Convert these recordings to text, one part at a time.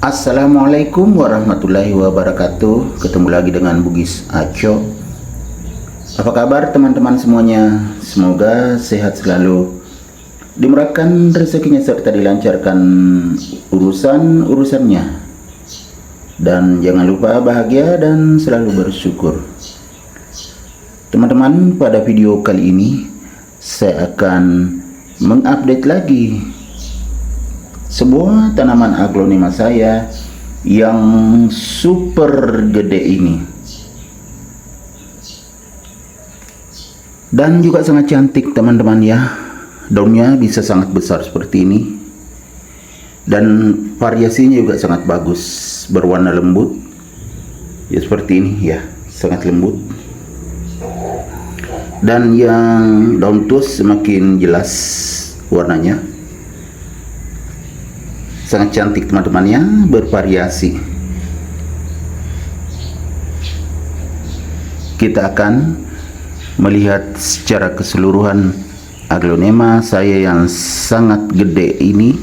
Assalamualaikum warahmatullahi wabarakatuh. Ketemu lagi dengan Bugis Aco. Apa kabar teman-teman semuanya? Semoga sehat selalu, dimurahkan rezekinya serta dilancarkan urusan-urusannya. Dan jangan lupa bahagia dan selalu bersyukur. Teman-teman, pada video kali ini saya akan mengupdate lagi sebuah tanaman aglonema saya yang super gede ini, dan juga sangat cantik teman-teman ya. Daunnya bisa sangat besar seperti ini, dan variasinya juga sangat bagus, berwarna lembut ya, seperti ini ya, sangat lembut. Dan yang daun tua semakin jelas warnanya, sangat cantik teman-teman ya, bervariasi. Kita akan melihat secara keseluruhan aglonema saya yang sangat gede ini,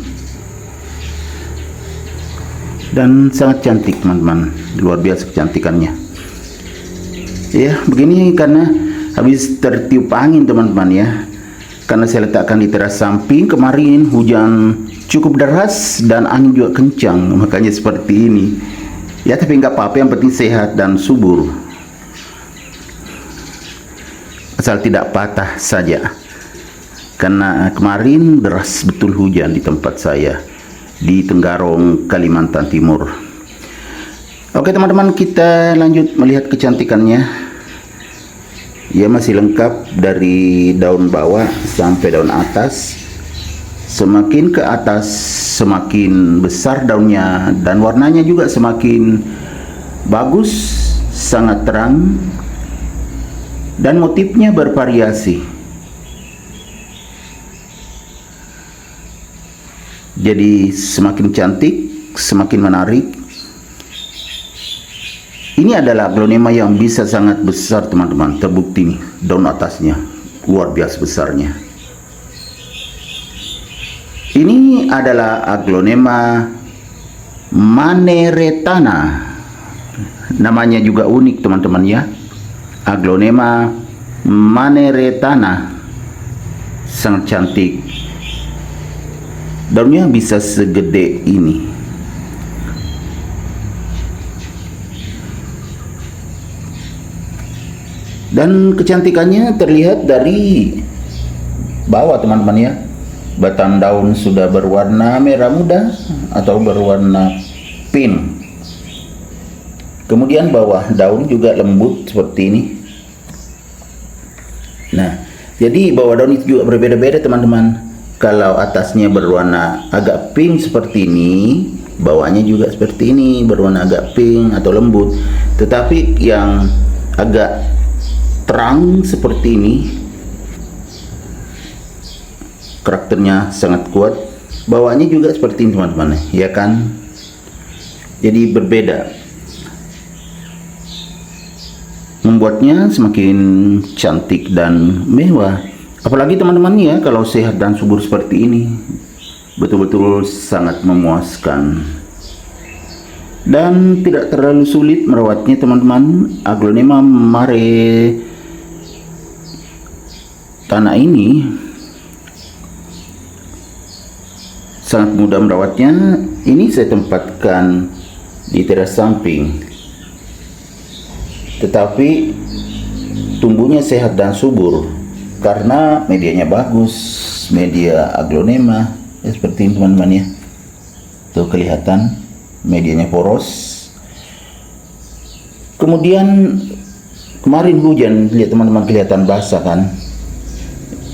dan sangat cantik teman-teman, luar biasa kecantikannya ya. Begini karena habis tertiup angin teman-teman ya, karena saya letakkan di teras samping. Kemarin hujan cukup deras dan angin juga kencang, makanya seperti ini ya. Tapi nggak apa-apa, yang penting sehat dan subur, asal tidak patah saja. Karena kemarin deras betul hujan di tempat saya di Tenggarong, Kalimantan Timur. Oke teman-teman, kita lanjut melihat kecantikannya. Ya, masih lengkap dari daun bawah sampai daun atas. Semakin ke atas semakin besar daunnya, dan warnanya juga semakin bagus, sangat terang, dan motifnya bervariasi. Jadi semakin cantik, semakin menarik. Ini adalah aglonema yang bisa sangat besar teman-teman. Terbukti nih, daun atasnya luar biasa besarnya. Ini adalah aglonema maneretana. Namanya juga unik teman-teman ya, aglonema maneretana. Sangat cantik. Daunnya bisa segede ini. Dan kecantikannya terlihat dari bawah teman-teman ya. Batang daun sudah berwarna merah muda atau berwarna pink. Kemudian bawah daun juga lembut seperti ini. Nah, jadi bawah daun itu juga berbeda-beda teman-teman. Kalau atasnya berwarna agak pink seperti ini, bawahnya juga seperti ini, berwarna agak pink atau lembut. Tetapi yang agak terang seperti ini, karakternya sangat kuat. Bawahnya juga seperti ini teman-teman ya kan. Jadi berbeda, membuatnya semakin cantik dan mewah. Apalagi teman-teman ya, kalau sehat dan subur seperti ini, betul-betul sangat memuaskan dan tidak terlalu sulit merawatnya teman-teman. Aglonema maneretana ini sangat mudah merawatnya. Ini saya tempatkan di teras samping, tetapi tumbuhnya sehat dan subur karena medianya bagus, media aglonema ya, seperti ini teman-teman ya. Tuh kelihatan medianya poros. Kemudian kemarin hujan, lihat teman-teman, kelihatan basah kan.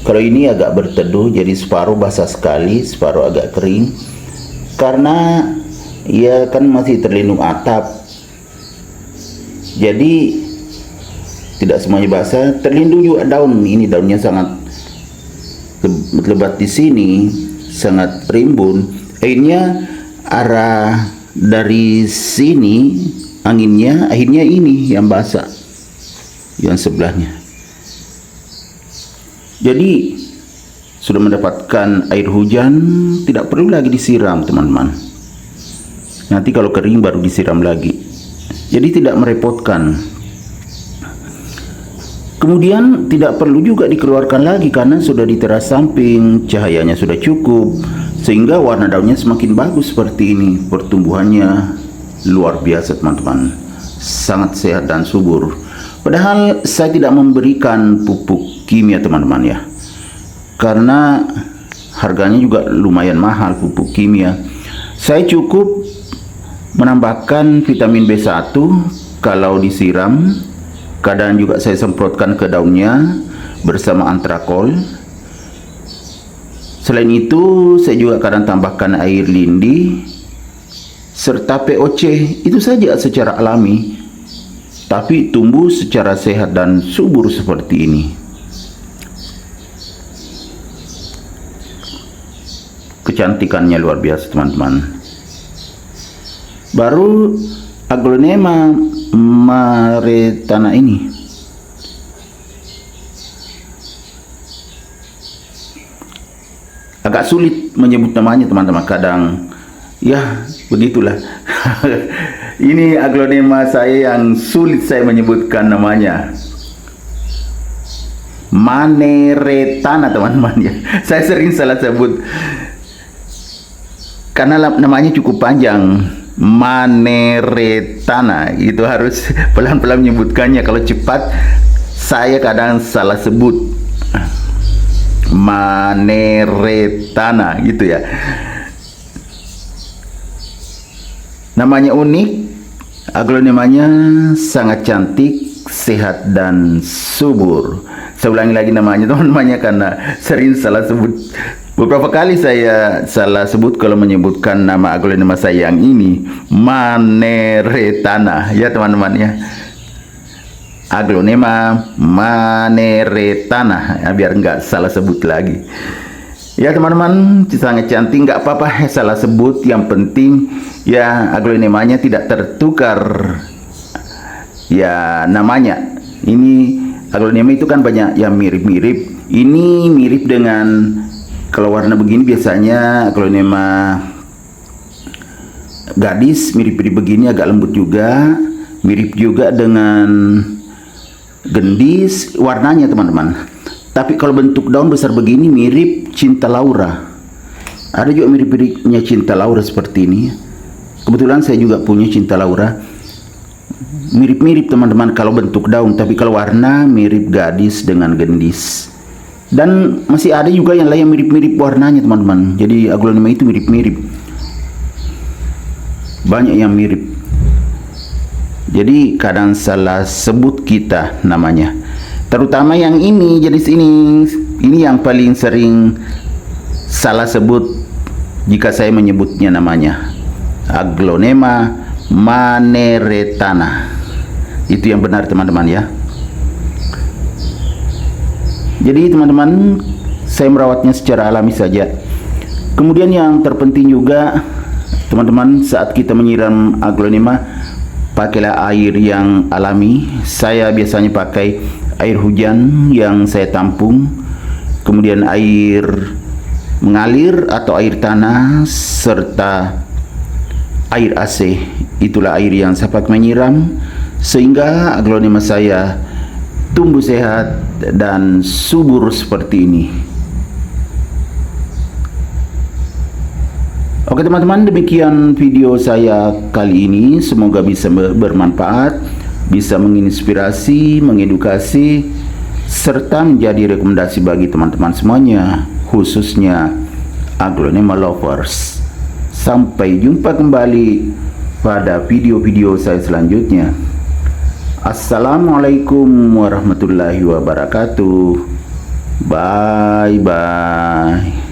Kalau ini agak berteduh, jadi separuh basah sekali, separuh agak kering, karena ya kan masih terlindung atap, jadi tidak semuanya basah. Terlindung juga daun. Ini daunnya sangat lebat di sini, sangat rimbun. Akhirnya arah dari sini anginnya, akhirnya ini yang basah, yang sebelahnya. Jadi sudah mendapatkan air hujan, tidak perlu lagi disiram teman-teman. Nanti kalau kering baru disiram lagi. Jadi tidak merepotkan. Kemudian tidak perlu juga dikeluarkan lagi karena sudah di teras samping, cahayanya sudah cukup, sehingga warna daunnya semakin bagus seperti ini. Pertumbuhannya luar biasa teman-teman, sangat sehat dan subur. Padahal saya tidak memberikan pupuk kimia teman-teman ya, karena harganya juga lumayan mahal pupuk kimia. Saya cukup menambahkan vitamin B1 kalau disiram. Kadang juga saya semprotkan ke daunnya bersama antrakol. Selain itu saya juga kadang tambahkan air lindi serta POC. Itu saja secara alami, tapi tumbuh secara sehat dan subur seperti ini. Kecantikannya luar biasa teman-teman. Baru Aglonema maretana ini. Agak sulit menyebut namanya teman-teman, kadang ya begitulah. Ini aglonema saya yang sulit saya menyebutkan namanya. Maneretana teman-teman ya. Saya sering salah sebut karena namanya cukup panjang. Maneretana, itu harus pelan-pelan menyebutkannya. Kalau cepat saya kadang salah sebut. Maneretana gitu ya. Namanya unik, aglonemanya sangat cantik, sehat dan subur. Saya ulangi lagi namanya teman-teman karena sering salah sebut. Beberapa kali saya salah sebut kalau menyebutkan nama aglonema saya yang ini, Maneretana ya teman-teman ya. Aglonema Maneretana ya, biar nggak salah sebut lagi. Ya teman-teman, sangat cantik, nggak apa-apa salah sebut. Yang penting ya aglonemanya tidak tertukar ya namanya. Ini aglonema itu kan banyak yang mirip-mirip. Ini mirip dengan, kalau warna begini biasanya aglonema gadis, mirip-mirip begini, agak lembut juga. Mirip juga dengan gendis warnanya teman-teman. Tapi kalau bentuk daun besar begini mirip cinta Laura. Ada juga mirip-miripnya cinta Laura seperti ini. Kebetulan saya juga punya cinta Laura. Mirip-mirip teman-teman kalau bentuk daun, tapi kalau warna mirip gadis dengan gendis. Dan masih ada juga yang lain yang mirip-mirip warnanya teman-teman. Jadi aglonema itu mirip-mirip. Banyak yang mirip. Jadi kadang salah sebut kita namanya. Terutama yang ini, jenis ini yang paling sering salah sebut jika saya menyebutnya namanya. Aglonema Maneretana. Itu yang benar teman-teman ya. Jadi teman-teman, saya merawatnya secara alami saja. Kemudian yang terpenting juga teman-teman, saat kita menyiram aglonema, pakailah air yang alami. Saya biasanya pakai air hujan yang saya tampung, kemudian air mengalir atau air tanah, serta air AC. Itulah air yang saya pakai menyiram, sehingga aglonema saya tumbuh sehat dan subur seperti ini. Oke teman-teman, demikian video saya kali ini. Semoga bisa bermanfaat, bisa menginspirasi, mengedukasi, serta menjadi rekomendasi bagi teman-teman semuanya, khususnya aglonema lovers. Sampai jumpa kembali pada video-video saya selanjutnya. Assalamualaikum warahmatullahi wabarakatuh. Bye bye.